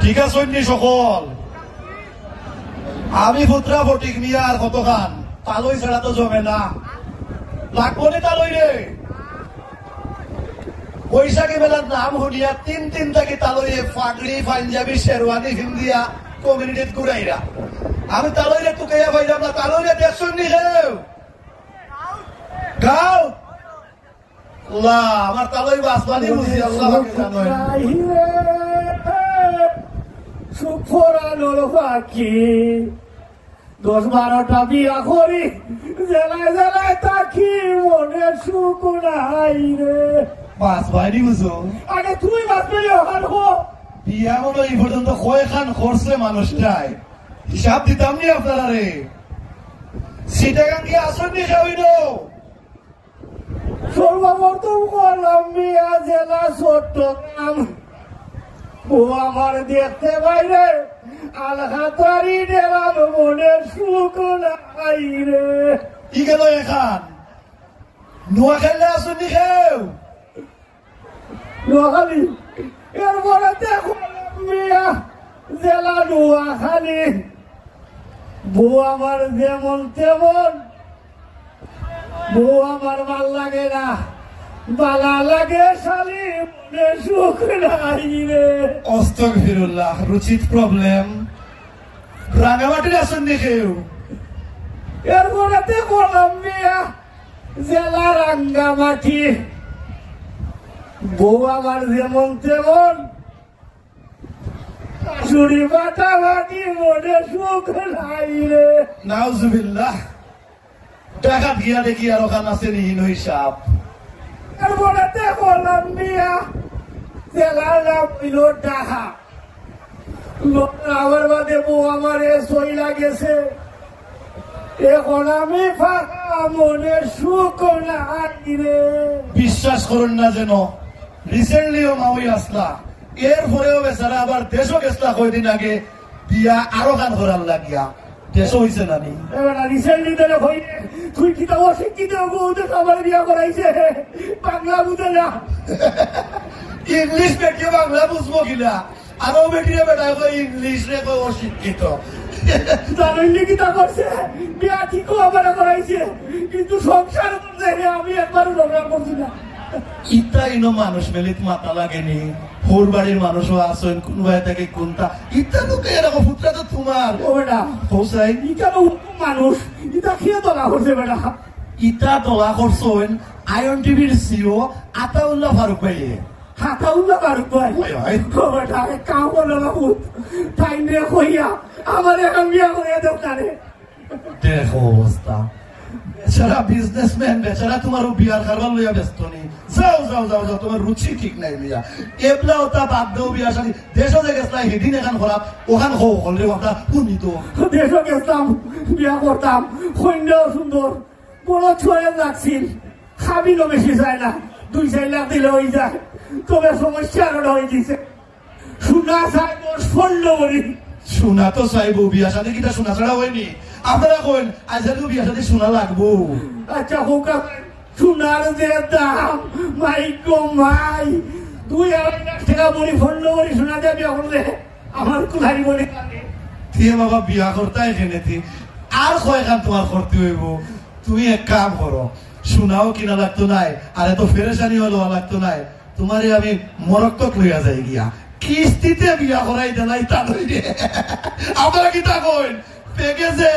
ঠিক আছে সকল আমি পুত্রা ফটিক নিয়ে আর কত খান তালই ছাড়া তো জমে না লাগবো নি তালই রে বৈশাখী মেলার নাম শুনিয়া তিন থাকি তালইয়ে ফাগড়ি পাঞ্জাবি শেরওয়ানি হিন্দিয়া কমিউনিটিত ঘুরাইরা আমি তালইরে টুকাইয়া পাইলাম না তালইরে দেখছুন নি খেউ গাও আমার তালই বাসবানি বুঝি আল্লাহ সুফরানোর পাখি 10-12টা বিয়া করি জেলায় জেলায় থাকি মনে সুখ নাই রে বাসবানি বুঝো আগে তুই বাস পেলে ওখান হো বিয়া হলো এই পর্যন্ত কয়েকখান করছে মানুষটাই হিসাব দিতাম নি আপনারা রে সিটাগান কি আসেননি খাওয়াইল সর্বপ্রথম করলাম বিয়া জেলা চট্টগ্রাম ও আমার দেখতে বাইরে আলহাতারি ডেরার মনে সুখ নাই রে কি গেল এখান নোয়াখালী আসেননি খেউ নোয়াখালী এরপরে দেখলাম বিয়া জেলা নোয়াখালী বউ আমার যেমন তেমন বউ আমার ভাল লাগে না বালা লাগে শালি মনে সুখ নাই রে আস্তাগফিরুল্লাহ রুচিত প্রবলেম রাঙামাটির আসেননি খেউ এরপরে দেখলাম বিয়া জেলা রাঙ্গামাটি বউ আমার যেমন তেমন শাশুড়ি বাটাবাটি মনে সুখ নাই রে নাউজুবিল্লাহ টাকা গিয়া দেখি আর ওখান আসেনি হিসাব এরপরে দেখলাম বিয়া জেলার নাম হইল ডাহা আমার বাদে বউ আমার সইলা গেছে এখন আমি ফাঁকা মনে সুখ নাই রে বিশ্বাস করুন না যেন রিসেন্টলিও মাউই আসলা এরপরেও বেচারা আবার দেশও গেছলা কয়দিন আগে বিয়া আরো গান করার লাগিয়া দেশও হয়েছে নানি এবার রিসেন্টলি তো তুই কি তো অশিক্ষিত বউদের আমার বিয়া করাইছে বাংলা বুঝে না ইংলিশ বেটিয়ে বাংলা বুঝবো কিনা আরো বেটিয়ে বেটা ইংলিশ রে অশিক্ষিত জানেন কি তা করছে বিয়া ঠিকও আমার করাইছে কিন্তু সংসার করছে আমি একবারও ঝগড়া করছি না ইটা ইনো মানুষ মেলিত মাথা লাগেনি হোর বাড়ির মানুষও আসেন কোনবাই থেকে কোনটা ইটা লোকে এরকম ফুটটা তো তোমার ও বেটা হোসাই ইটা মানুষ ইটা খেয়ে তোলা করছে বেটা ইটা তোলা করছেন আয়ন টিভির সিও আতাউল্লাহ ফারুক ভাইয়ে হাতাউল্লাহ ফারুক ভাই ও বেটা কাম করলো না ভূত টাইম রে কইয়া আমার এখন বিয়া করে দোকানে দেখো অবস্থা বেচারা বিজনেসম্যান বেচারা তোমার বিয়ার কারবার লইয়া ব্যস্ত নেই যাও যাও যাও যাও তোমার রুচি ঠিক নাই লইয়া এবলা ওটা বাদ দেও বিয়া শাড়ি দেশও যে গেছলা সেদিন এখান খরাব ওখান খো হলে কথা শুনি তো দেশও গেছলাম বিয়া করতাম সৈন্যও সুন্দর বড় ছয়ে লাগছিল খাবিনও বেশি যায় না 2-4 লাখ দিলে হয়ে যায় তবে সমস্যা আরো হয়ে দিছে সোনা চাই 10-15 বলি সোনা তো চাইবো বিয়া শাড়ি কিটা সোনা ছাড়া হয়নি আপনারা কইন আজকে বিয়া শাড়ি সোনা লাগবো আচ্ছা হোক সোনার যে দাম মাই গো মাই 2-2.5 লাখ টাকা বলি 15 বলি সোনা দিয়ে বিয়া করলে আমার কোথায় বলি দিয়ে বাবা বিয়া করতে এখানে আর কয়খান তোমার করতে হইব তুমি এক কাম করো সোনাও কিনা লাগতো নাই আর এত ফেরেশানি হলো লাগতো নাই তোমারে আমি মরক্কত লইয়া যাই গিয়া কিস্তিতে বিয়া করাই দেলাই তা ধরে আপনারা কি তা কইন প্যাকেজে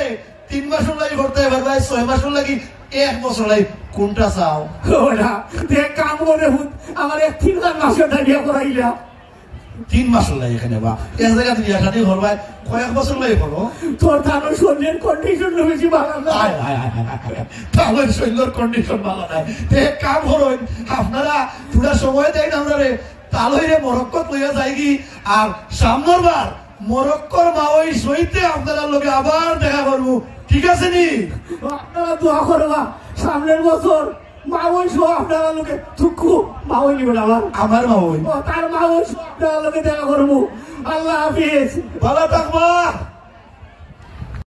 3 মাস লাগি করতে এবার ভাই 6 মাস লাগি 1 বছর লাগি কোনটা চাও ওরা দেখ কাম করে আমার 3 মাসের বিয়া করাইলা 3 মাস লাগি এখানে বা এক জায়গা বিয়া শাদী করবাই কয়েক বছর লাগি করো তোর তার শরীরের কন্ডিশন বেশি ভালো না তাহলে শরীরের কন্ডিশন ভালো নাই এক কাম করুন আপনারা পুরা সময় দেন আমরা তালই রে মরক্কত লইয়া যাই কি আর সামনের বার মরক্কর মাওই সইতে আপনারা লোকে আবার দেখা করবো ঠিক আছে নি আপনারা দোয়া করবা সামনের বছর মাওই সহ আপনারা লোকে থুকু মাওই নিবেন আমার মাওই তার মাওই সহ আপনারা লোকে দেখা করবো আল্লাহ হাফিজ ভালো থাকবা